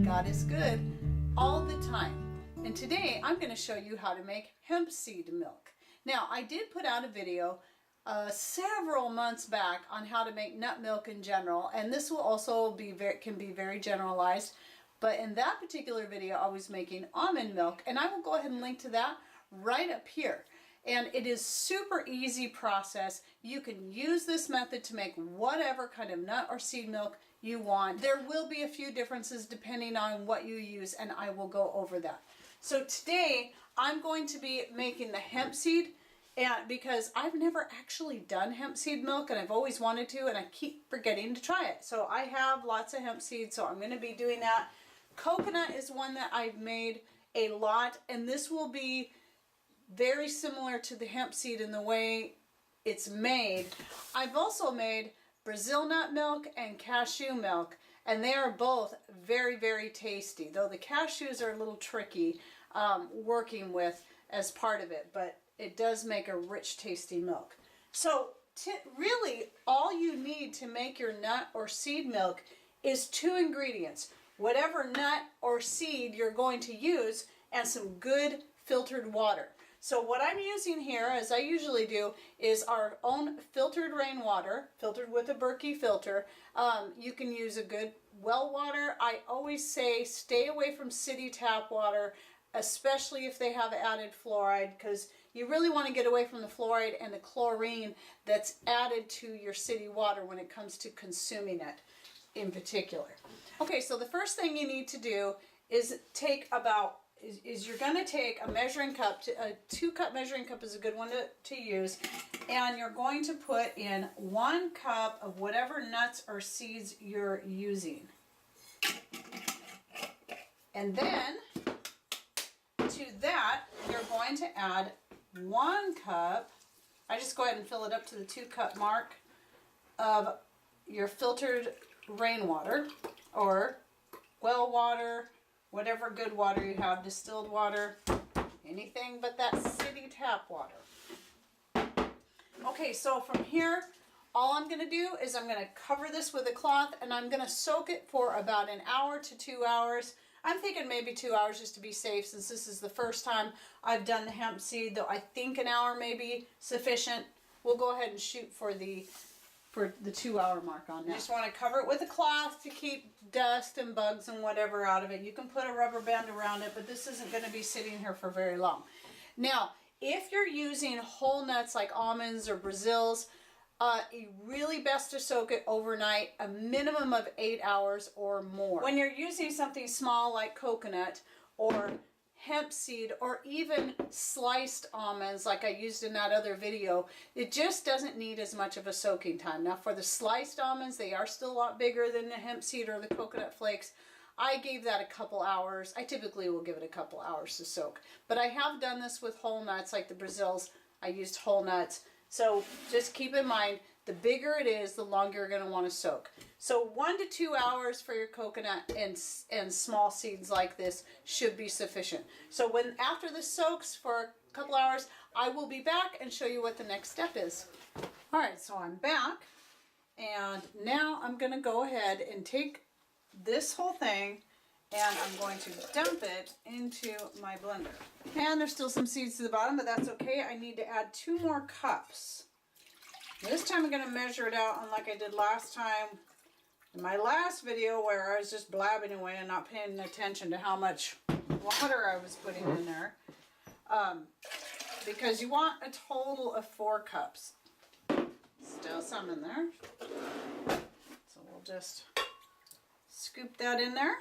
God is good all the time. And today I'm going to show you how to make hemp seed milk. Now, I did put out a video several months back on how to make nut milk in general, and this will also be can be very generalized. But in that particular video, I was making almond milk, and I will go ahead and link to that right up here. And it is super easy process. You can use this method to make whatever kind of nut or seed milk you want. There will be a few differences depending on what you use, and I will go over that. So today I'm going to be making the hemp seed, and because I've never actually done hemp seed milk and I've always wanted to, and I keep forgetting to try it. So I have lots of hemp seeds, so I'm going to be doing that. Coconut is one that I've made a lot, and this will be very similar to the hemp seed in the way it's made. I've also made Brazil nut milk and cashew milk, and they are both very, very tasty, though the cashews are a little tricky working with as part of it, but it does make a rich, tasty milk. So really all you need to make your nut or seed milk is two ingredients: whatever nut or seed you're going to use, and some good filtered water. So what I'm using here, as I usually do, is our own filtered rainwater, filtered with a Berkey filter. You can use a good well water. I always say stay away from city tap water, especially if they have added fluoride, because you really want to get away from the fluoride and the chlorine that's added to your city water when it comes to consuming it in particular. Okay, so the first thing you need to do is take about you're going to take a measuring cup, a 2-cup measuring cup is a good one to use, and you're going to put in 1 cup of whatever nuts or seeds you're using. And then to that, you're going to add 1 cup, I just go ahead and fill it up to the 2-cup mark, of your filtered rainwater or well water, whatever good water you have, distilled water, anything but that city tap water. Okay, so from here, all I'm going to do is I'm going to cover this with a cloth, and I'm going to soak it for about 1 hour to 2 hours. I'm thinking maybe 2 hours just to be safe, since this is the first time I've done the hemp seed, though I think 1 hour may be sufficient. We'll go ahead and shoot for the 2-hour mark on that. You just want to cover it with a cloth to keep dust and bugs and whatever out of it. You can put a rubber band around it, but this isn't going to be sitting here for very long. Now, if you're using whole nuts like almonds or Brazils, really best to soak it overnight, a minimum of 8 hours or more. When you're using something small like coconut or hemp seed, or even sliced almonds like I used in that other video, it just doesn't need as much of a soaking time. Now for the sliced almonds, they are still a lot bigger than the hemp seed or the coconut flakes. I gave that a couple hours. I typically will give it a couple hours to soak, but I have done this with whole nuts like the Brazils. I used whole nuts. So just keep in mind, the bigger it is, the longer you're going to want to soak. So 1 to 2 hours for your coconut and small seeds like this should be sufficient. So after this soaks for a couple hours, I will be back and show you what the next step is. All right, so I'm back, and now I'm going to go ahead and take this whole thing, and I'm going to dump it into my blender. And there's still some seeds to the bottom, but that's okay. I need to add 2 more cups. This time I'm going to measure it out unlike I did last time in my last video, where I was just blabbing away and not paying attention to how much water I was putting in there. Because you want a total of 4 cups. Still some in there. So we'll just scoop that in there.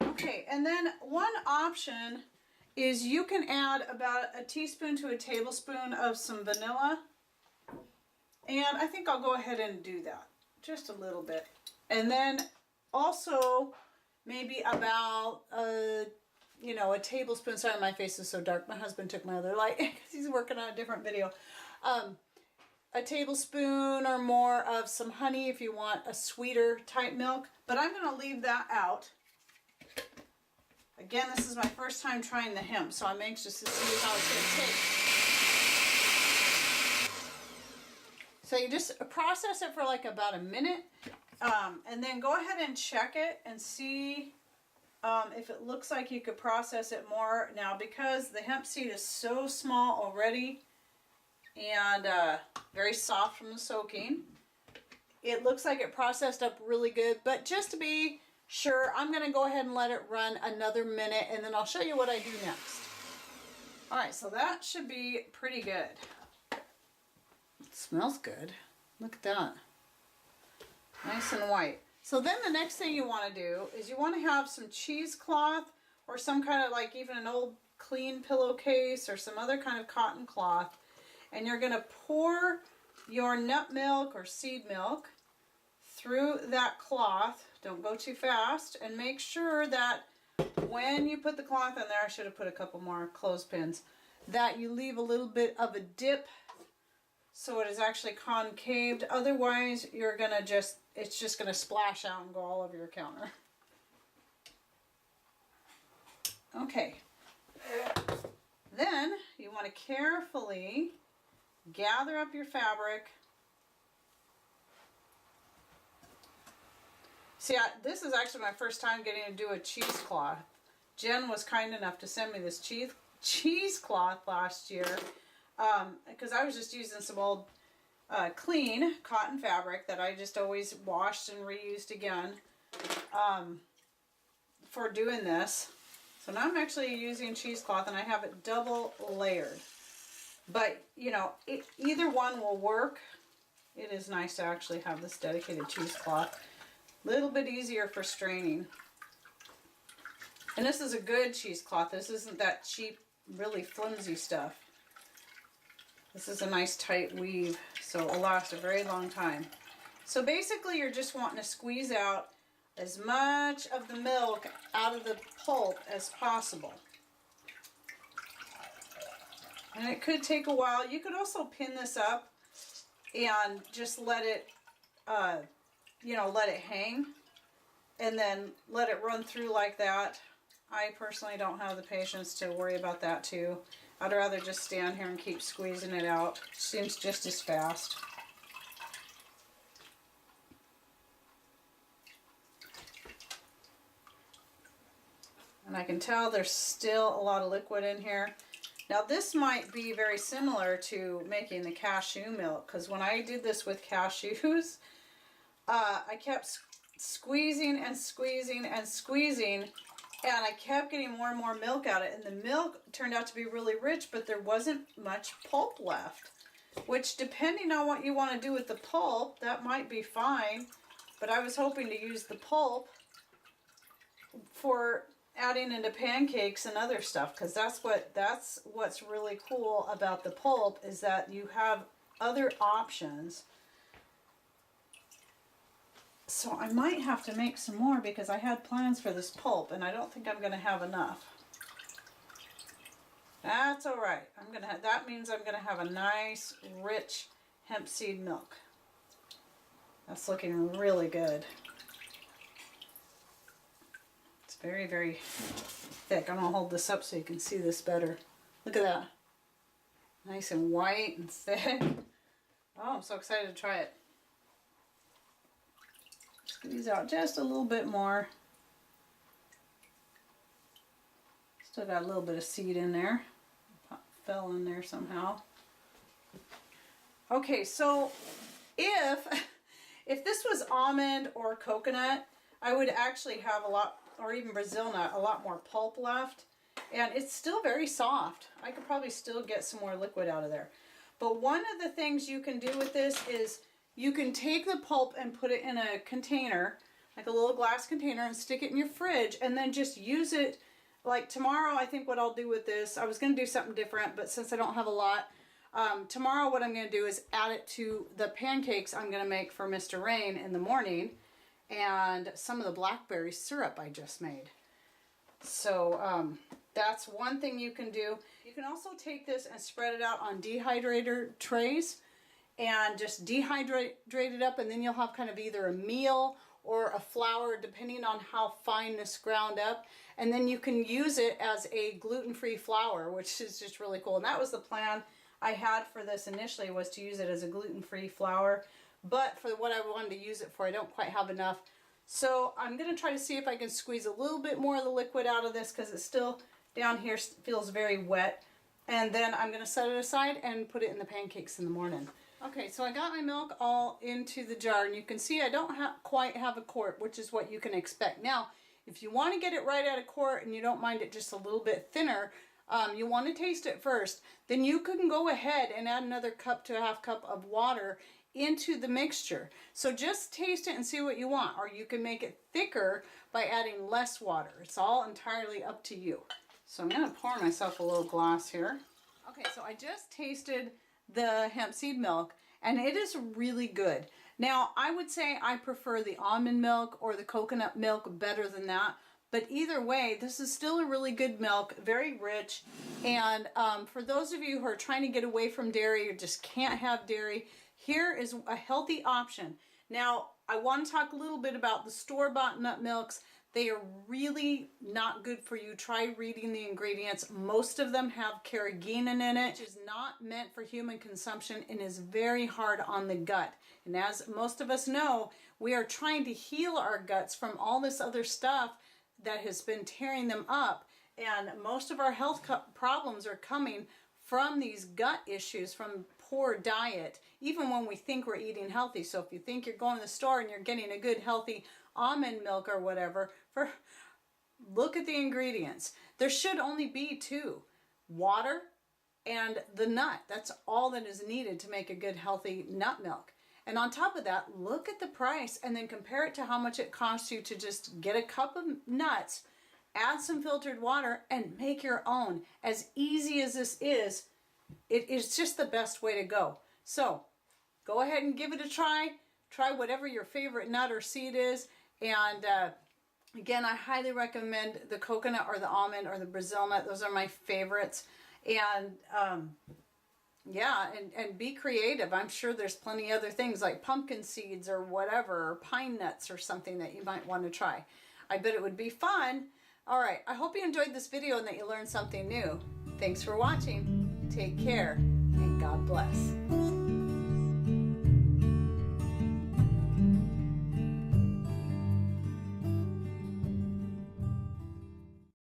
Okay, and then one option is you can add about a teaspoon to a tablespoon of some vanilla. And I think I'll go ahead and do that, just a little bit. And then also maybe about a tablespoon. Sorry, my face is so dark. My husband took my other light because he's working on a different video. A tablespoon or more of some honey if you want a sweeter type milk. But I'm going to leave that out. Again, this is my first time trying the hemp, so I'm anxious to see how it's going to taste. So you just process it for like about a minute, And then go ahead and check it and see if it looks like you could process it more. Now, because the hemp seed is so small already and very soft from the soaking, it looks like it processed up really good. But just to be sure, I'm going to go ahead and let it run another minute, and then I'll show you what I do next. All right, so that should be pretty good. It smells good. Look at that. Nice and white. So then the next thing you want to do is you want to have some cheesecloth or some kind of, like, even an old clean pillowcase or some other kind of cotton cloth, and you're going to pour your nut milk or seed milk through that cloth. Don't go too fast, and make sure that when you put the cloth in there, I should have put a couple more clothespins, that you leave a little bit of a dip so it is actually concaved. Otherwise, you're gonna it's just gonna splash out and go all over your counter. Okay. Then you want to carefully gather up your fabric. See, this is actually my first time getting to do a cheesecloth. Jen was kind enough to send me this cheesecloth last year because I was just using some old clean cotton fabric that I just always washed and reused again for doing this. So now I'm actually using cheesecloth, and I have it double layered. But, you know, either one will work. It is nice to actually have this dedicated cheesecloth. A little bit easier for straining. And this is a good cheesecloth. This isn't that cheap, really flimsy stuff. This is a nice tight weave, so it'll last a very long time. So basically you're just wanting to squeeze out as much of the milk out of the pulp as possible. And it could take a while. You could also pin this up and just let it you know, let it hang and then let it run through like that. I personally don't have the patience to worry about that too. I'd rather just stand here and keep squeezing it out. Seems just as fast. And I can tell there's still a lot of liquid in here. Now this might be very similar to making the cashew milk, because when I did this with cashews, I kept squeezing and squeezing and squeezing, and I kept getting more and more milk out of it, and the milk turned out to be really rich, but there wasn't much pulp left, which, depending on what you want to do with the pulp, that might be fine, but I was hoping to use the pulp for adding into pancakes and other stuff, because that's what's really cool about the pulp, is that you have other options. So I might have to make some more because I had plans for this pulp, and I don't think I'm going to have enough. That's all right. That means I'm going to have a nice, rich hemp seed milk. That's looking really good. It's very, very thick. I'm going to hold this up so you can see this better. Look at that. Nice and white and thick. Oh, I'm so excited to try it. Squeeze out just a little bit more. Still got a little bit of seed in there. Fell in there somehow. Okay, so if this was almond or coconut, I would actually have a lot, or even Brazil nut, a lot more pulp left. And it's still very soft. I could probably still get some more liquid out of there. But one of the things you can do with this is you can take the pulp and put it in a container, like a little glass container, and stick it in your fridge, and then just use it. Like tomorrow, I think what I'll do with this, I was going to do something different, but since I don't have a lot, tomorrow what I'm going to do is add it to the pancakes I'm going to make for Mr. Rain in the morning, and some of the blackberry syrup I just made. So that's one thing you can do. You can also take this and spread it out on dehydrator trays and just dehydrate it up, and then you'll have kind of either a meal or a flour, depending on how fine this ground up. And then you can use it as a gluten-free flour, which is just really cool. And that was the plan I had for this initially, was to use it as a gluten-free flour. but for what I wanted to use it for, I don't quite have enough. So I'm going to try to see if I can squeeze a little bit more of the liquid out of this because it's still down here feels very wet. And then I'm going to set it aside and put it in the pancakes in the morning. Okay, so I got my milk all into the jar, and you can see I don't quite have a quart, which is what you can expect. Now, if you want to get it right at a quart and you don't mind it just a little bit thinner, you want to taste it first, then you can go ahead and add another cup to a half cup of water into the mixture. So just taste it and see what you want, or you can make it thicker by adding less water. It's all entirely up to you. So I'm going to pour myself a little glass here. Okay, so I just tasted the hemp seed milk, and it is really good. Now, I would say I prefer the almond milk or the coconut milk better than that, but either way, this is still a really good milk, very rich, and for those of you who are trying to get away from dairy or just can't have dairy, here is a healthy option. Now, I want to talk a little bit about the store-bought nut milks. They are really not good for you. Try reading the ingredients. Most of them have carrageenan in it, which is not meant for human consumption and is very hard on the gut. And as most of us know, we are trying to heal our guts from all this other stuff that has been tearing them up. And most of our health problems are coming from these gut issues, from poor diet, even when we think we're eating healthy. So if you think you're going to the store and you're getting a good healthy almond milk or whatever, look at the ingredients. There should only be two: water and the nut. That's all that is needed to make a good healthy nut milk. And on top of that, look at the price and then compare it to how much it costs you to just get a cup of nuts, add some filtered water, and make your own. As easy as this is, it is just the best way to go. So go ahead and give it a try. Try whatever your favorite nut or seed is. And again, I highly recommend the coconut or the almond or the Brazil nut. Those are my favorites. And yeah, and be creative. I'm sure there's plenty other things like pumpkin seeds or whatever, or pine nuts or something that you might want to try. I bet it would be fun. All right, I hope you enjoyed this video and that you learned something new. Thanks for watching. Take care, and God bless.